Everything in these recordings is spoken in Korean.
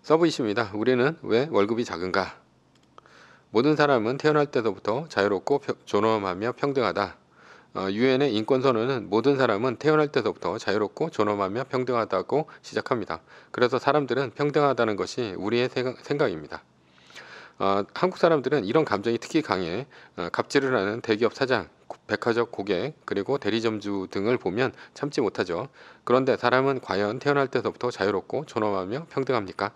서브 이슈입니다. 우리는 왜 월급이 작은가? 모든 사람은 태어날 때부터 자유롭고 존엄하며 평등하다. 유엔의 인권선언은 모든 사람은 태어날 때부터 자유롭고 존엄하며 평등하다고 시작합니다. 그래서 사람들은 평등하다는 것이 우리의 생각입니다. 한국 사람들은 이런 감정이 특히 강해 갑질을 하는 대기업 사장, 백화점 고객, 그리고 대리점주 등을 보면 참지 못하죠. 그런데 사람은 과연 태어날 때부터 자유롭고 존엄하며 평등합니까?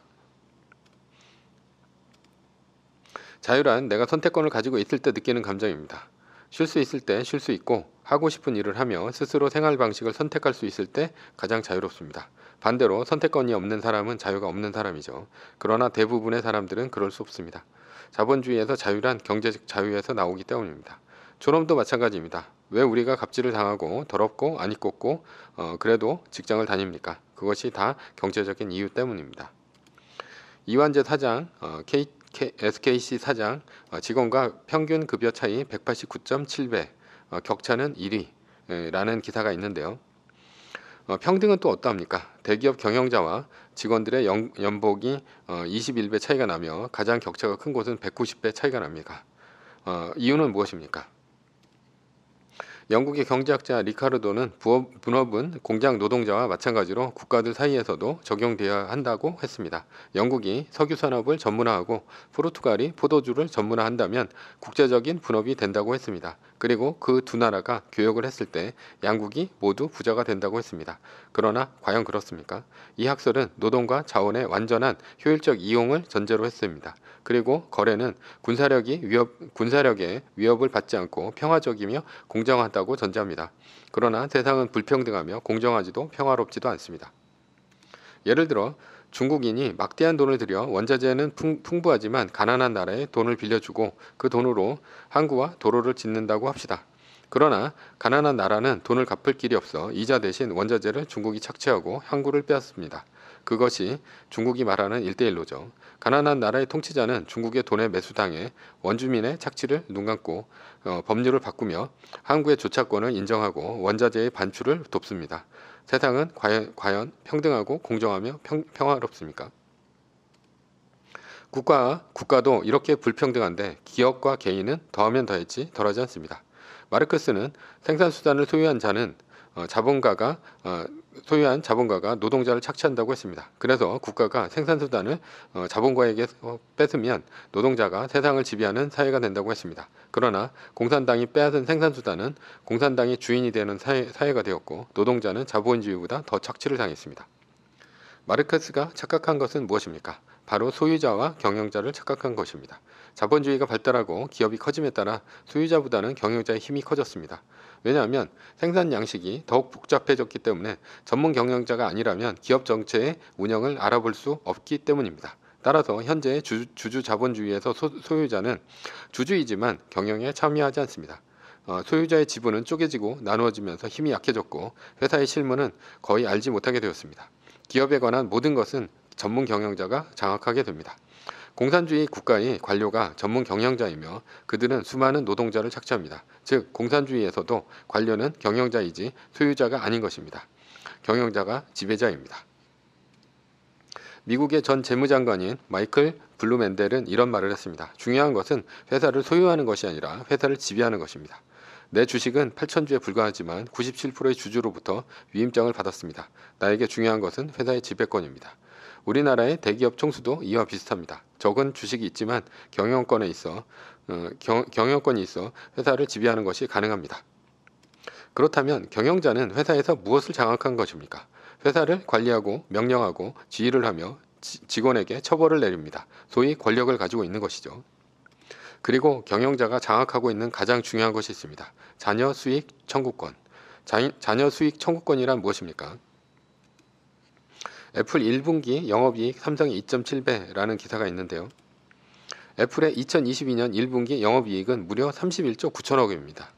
자유란 내가 선택권을 가지고 있을 때 느끼는 감정입니다. 쉴 수 있을 때 쉴 수 있고 하고 싶은 일을 하며 스스로 생활 방식을 선택할 수 있을 때 가장 자유롭습니다. 반대로 선택권이 없는 사람은 자유가 없는 사람이죠. 그러나 대부분의 사람들은 그럴 수 없습니다. 자본주의에서 자유란 경제적 자유에서 나오기 때문입니다. 존엄도 마찬가지입니다. 왜 우리가 갑질을 당하고 더럽고 안 입고 그래도 직장을 다닙니까? 그것이 다 경제적인 이유 때문입니다. 이완재 사장, SKC 사장, 직원과 평균 급여 차이 189.7배, 격차는 1위라는 기사가 있는데요. 평등은 또 어떠합니까? 대기업 경영자와 직원들의 연봉이 21배 차이가 나며 가장 격차가 큰 곳은 190배 차이가 납니다. 이유는 무엇입니까? 영국의 경제학자 리카르도는 분업은 공장 노동자와 마찬가지로 국가들 사이에서도 적용되어야 한다고 했습니다. 영국이 석유 산업을 전문화하고 포르투갈이 포도주를 전문화한다면 국제적인 분업이 된다고 했습니다. 그리고 그 두 나라가 교역을 했을 때 양국이 모두 부자가 된다고 했습니다. 그러나 과연 그렇습니까? 이 학설은 노동과 자원의 완전한 효율적 이용을 전제로 했습니다. 그리고 거래는 군사력의 위협을 받지 않고 평화적이며 공정하다고 전제합니다. 그러나 세상은 불평등하며 공정하지도 평화롭지도 않습니다. 예를 들어 중국인이 막대한 돈을 들여 원자재는 풍부하지만 가난한 나라에 돈을 빌려주고 그 돈으로 항구와 도로를 짓는다고 합시다. 그러나 가난한 나라는 돈을 갚을 길이 없어 이자 대신 원자재를 중국이 착취하고 항구를 빼앗습니다. 그것이 중국이 말하는 1대1로죠. 가난한 나라의 통치자는 중국의 돈에 매수당해 원주민의 착취를 눈감고 법률을 바꾸며 항구의 조차권을 인정하고 원자재의 반출을 돕습니다. 세상은 과연 평등하고 공정하며 평화롭습니까? 국가도 이렇게 불평등한데 기업과 개인은 더하면 더했지 덜하지 않습니다. 마르크스는 생산수단을 소유한 자본가가 노동자를 착취한다고 했습니다. 그래서 국가가 생산수단을 자본가에게 뺏으면 노동자가 세상을 지배하는 사회가 된다고 했습니다. 그러나 공산당이 빼앗은 생산수단은 공산당이 주인이 되는 사회가 되었고 노동자는 자본주의보다 더 착취를 당했습니다. 마르크스가 착각한 것은 무엇입니까? 바로 소유자와 경영자를 착각한 것입니다. 자본주의가 발달하고 기업이 커짐에 따라 소유자보다는 경영자의 힘이 커졌습니다. 왜냐하면 생산 양식이 더욱 복잡해졌기 때문에 전문 경영자가 아니라면 기업 전체의 운영을 알아볼 수 없기 때문입니다. 따라서 현재의 주주 자본주의에서 소유자는 주주이지만 경영에 참여하지 않습니다. 소유자의 지분은 쪼개지고 나누어지면서 힘이 약해졌고 회사의 실무는 거의 알지 못하게 되었습니다. 기업에 관한 모든 것은 전문 경영자가 장악하게 됩니다. 공산주의 국가의 관료가 전문 경영자이며 그들은 수많은 노동자를 착취합니다. 즉 공산주의에서도 관료는 경영자이지 소유자가 아닌 것입니다. 경영자가 지배자입니다. 미국의 전 재무장관인 마이클 블루멘델은 이런 말을 했습니다. 중요한 것은 회사를 소유하는 것이 아니라 회사를 지배하는 것입니다. 내 주식은 8,000주에 불과하지만 97%의 주주로부터 위임장을 받았습니다. 나에게 중요한 것은 회사의 지배권입니다. 우리나라의 대기업 총수도 이와 비슷합니다. 적은 주식이 있지만 경영권이 있어 회사를 지배하는 것이 가능합니다. 그렇다면 경영자는 회사에서 무엇을 장악한 것입니까? 회사를 관리하고 명령하고 지휘를 하며 직원에게 처벌을 내립니다. 소위 권력을 가지고 있는 것이죠. 그리고 경영자가 장악하고 있는 가장 중요한 것이 있습니다. 자녀 수익 청구권. 자녀 수익 청구권이란 무엇입니까? 애플 1분기 영업이익 삼성의 2.7배라는 기사가 있는데요. 애플의 2022년 1분기 영업이익은 무려 31조 9천억 원입니다.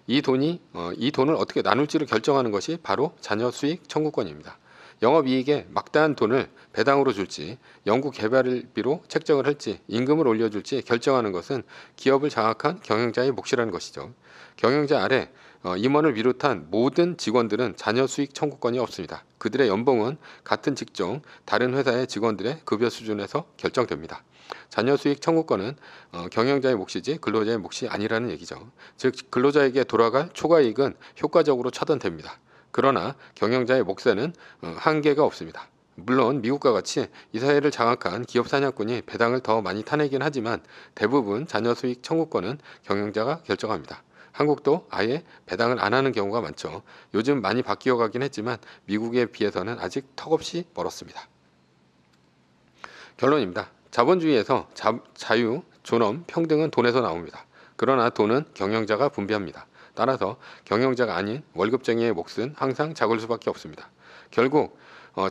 이 돈을 어떻게 나눌지를 결정하는 것이 바로 자녀 수익 청구권입니다. 영업이익에 막대한 돈을 배당으로 줄지 연구개발비로 책정을 할지 임금을 올려줄지 결정하는 것은 기업을 장악한 경영자의 몫이라는 것이죠. 경영자 아래 임원을 비롯한 모든 직원들은 자녀 수익 청구권이 없습니다. 그들의 연봉은 같은 직종 다른 회사의 직원들의 급여 수준에서 결정됩니다. 자녀 수익 청구권은 경영자의 몫이지 근로자의 몫이 아니라는 얘기죠. 즉 근로자에게 돌아갈 초과이익은 효과적으로 차단됩니다. 그러나 경영자의 몫에는 한계가 없습니다. 물론 미국과 같이 이 사회를 장악한 기업 사냥꾼이 배당을 더 많이 타내긴 하지만 대부분 자녀 수익 청구권은 경영자가 결정합니다. 한국도 아예 배당을 안 하는 경우가 많죠. 요즘 많이 바뀌어 가긴 했지만 미국에 비해서는 아직 턱없이 멀었습니다. 결론입니다. 자본주의에서 자유, 존엄, 평등은 돈에서 나옵니다. 그러나 돈은 경영자가 분배합니다. 따라서 경영자가 아닌 월급쟁이의 몫은 항상 작을 수밖에 없습니다. 결국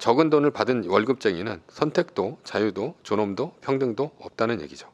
적은 돈을 받은 월급쟁이는 선택도, 자유도, 존엄도, 평등도 없다는 얘기죠.